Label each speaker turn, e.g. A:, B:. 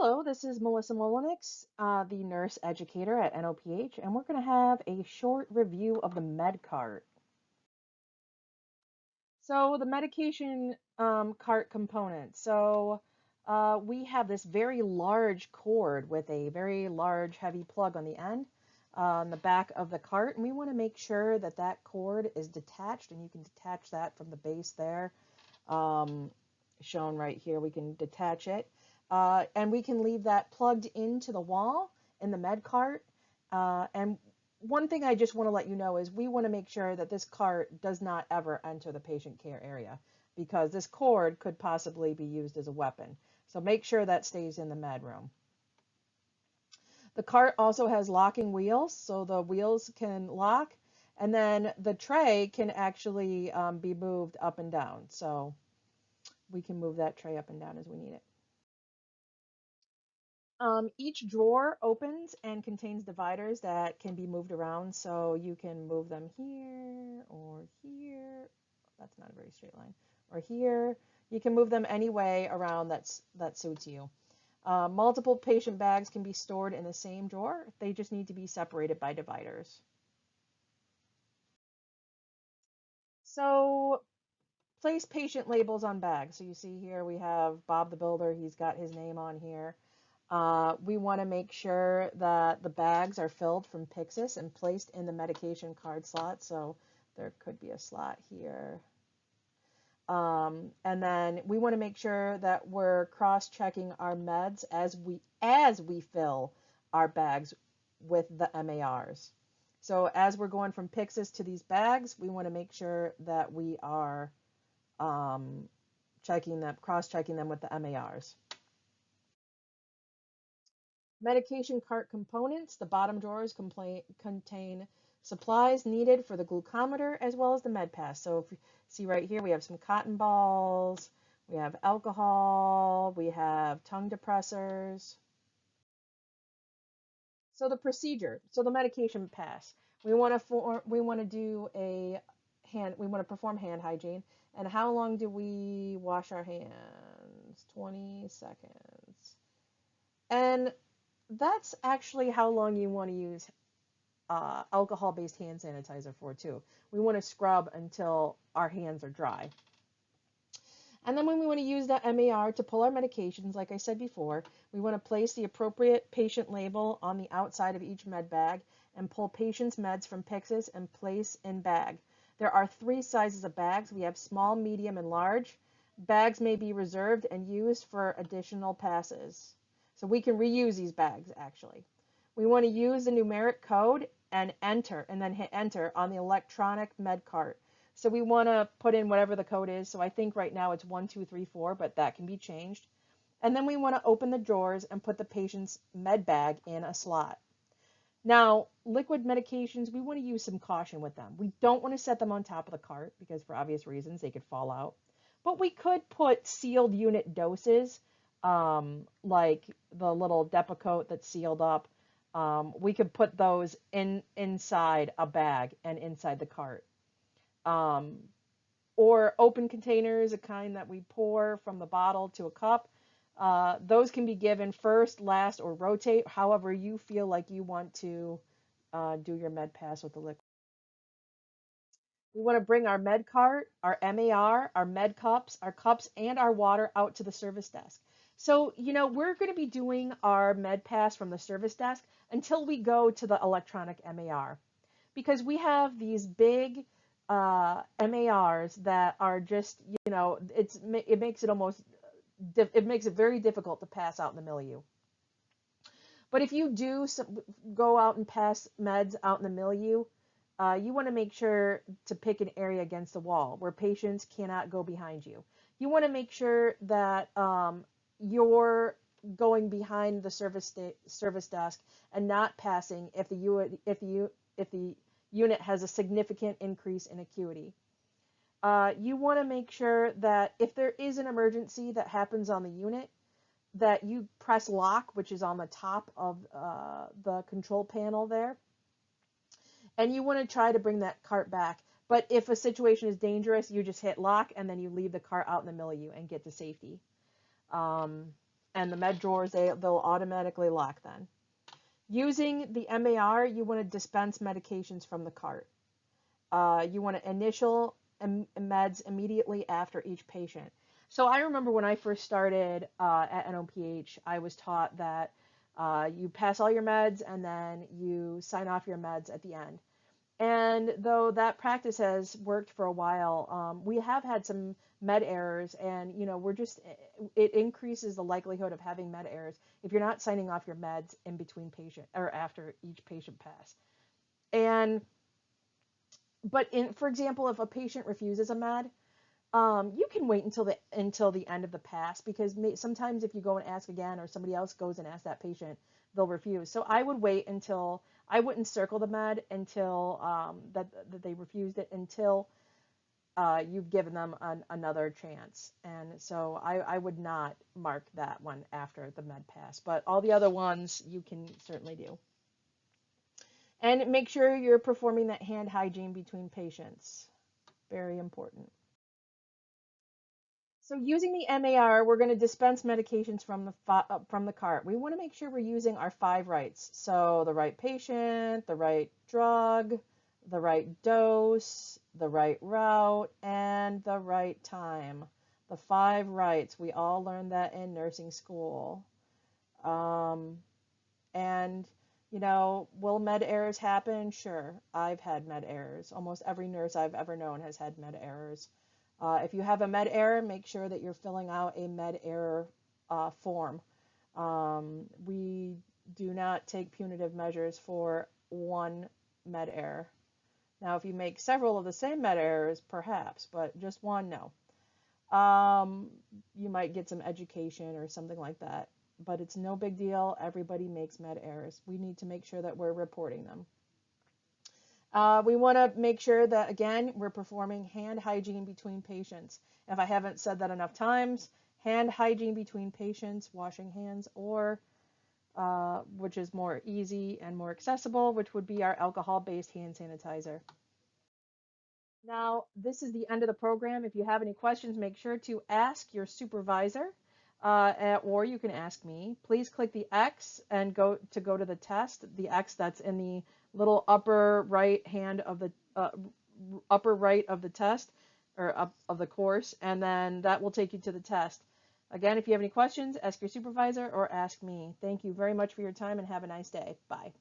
A: Hello, this is Melissa Molinix, the nurse educator at NOPH, and we're going to have a short review of the MedCart. So the medication cart component. We have this very large cord with a very large heavy plug on the end on the back of the cart, and we want to make sure that that cord is detached, and you can detach that from the base there. Um, Shown right here, we can detach it. And we can leave that plugged into the wall in the med cart. And one thing I just want to let you know is we want to make sure that this cart does not ever enter the patient care area because this cord could possibly be used as a weapon. So make sure that stays in the med room. The cart also has locking wheels, so the wheels can lock, and then the tray can actually be moved up and down. So we can move that tray up and down as we need it. Each drawer opens and contains dividers that can be moved around, so you can move them here or here. That's not a very straight line. Or here. You can move them any way around that suits you. Multiple patient bags can be stored in the same drawer. They just need to be separated by dividers. So place patient labels on bags. So you see here we have Bob the Builder. He's got his name on here. We want to make sure that the bags are filled from Pyxis and placed in the medication card slot. So there could be a slot here. And then we want to make sure that we're cross-checking our meds as we fill our bags with the MARs. So as we're going from Pyxis to these bags, we want to make sure that we are cross-checking them with the MARs. Medication cart components. The bottom drawers contain supplies needed for the glucometer as well as the MedPass. So if you see right here, we have some cotton balls, we have alcohol, we have tongue depressors. So the procedure, so the medication pass. We want to do we want to perform hand hygiene. And how long do we wash our hands? 20 seconds. And that's actually how long you want to use alcohol-based hand sanitizer for too. We want to scrub until our hands are dry. And then when we want to use that MAR to pull our medications, like I said before, we want to place the appropriate patient label on the outside of each med bag and pull patient's meds from Pyxis and place in bag. There are 3 sizes of bags. We have small, medium, and large. Bags may be reserved and used for additional passes. So we can reuse these bags actually. We want to use the numeric code and enter, and then hit enter on the electronic med cart. So we want to put in whatever the code is. So I think right now it's 1234, but that can be changed. And then we want to open the drawers and put the patient's med bag in a slot. Now, liquid medications, we want to use some caution with them. We don't want to set them on top of the cart because for obvious reasons they could fall out. But we could put sealed unit doses, like the little Depakote that's sealed up. We could put those inside a bag and inside the cart. Or open containers, a kind that we pour from the bottle to a cup. Those can be given first, last, or rotate, however you feel like you want to do your med pass with the liquid. We want to bring our med cart, our MAR, our med cups, and our water out to the service desk. So, we're going to be doing our med pass from the service desk until we go to the electronic MAR because we have these big MARs that are just, it makes it very difficult to pass out in the milieu. But if you do go out and pass meds out in the milieu, you want to make sure to pick an area against the wall where patients cannot go behind you. You want to make sure that you're going behind the service desk and not passing if the unit has a significant increase in acuity. You want to make sure that if there is an emergency that happens on the unit, that you press lock, which is on the top of the control panel there. And you want to try to bring that cart back. But if a situation is dangerous, you just hit lock and then you leave the cart out in the milieu and get to safety. and the med drawers, they'll automatically lock then. Using the MAR, you want to dispense medications from the cart. You want to initial meds immediately after each patient. So I remember when I first started at NOPH, I was taught that you pass all your meds and then you sign off your meds at the end. And though that practice has worked for a while, we have had some med errors, and it increases the likelihood of having med errors if you're not signing off your meds in between patient or after each patient pass. And for example, if a patient refuses a med, you can wait until the end of the pass, because sometimes if you go and ask again, or somebody else goes and asks that patient, they'll refuse. So I would wait until I wouldn't circle the med until that they refused it, until you've given them another chance. And so I would not mark that one after the med pass, but all the other ones you can certainly do. And make sure you're performing that hand hygiene between patients. Very important. So using the MAR, we're going to dispense medications from the cart. We want to make sure we're using our 5 rights. So the right patient, the right drug, the right dose, the right route, and the right time. The 5 rights. We all learned that in nursing school. And will med errors happen? Sure. I've had med errors. Almost every nurse I've ever known has had med errors. If you have a med error, make sure that you're filling out a med error form. We do not take punitive measures for one med error. Now, if you make several of the same med errors, perhaps, but just one, no. You might get some education or something like that, but it's no big deal. Everybody makes med errors. We need to make sure that we're reporting them. We want to make sure that, again, we're performing hand hygiene between patients. If I haven't said that enough times, hand hygiene between patients, washing hands, or which is more easy and more accessible, which would be our alcohol-based hand sanitizer. Now, this is the end of the program. If you have any questions, make sure to ask your supervisor, or you can ask me. Please click the X and go to the test, the X that's in the little upper right hand of the upper right of the test, or of the course, and then that will take you to the test. Again, if you have any questions, ask your supervisor or ask me. Thank you very much for your time, and have a nice day. Bye.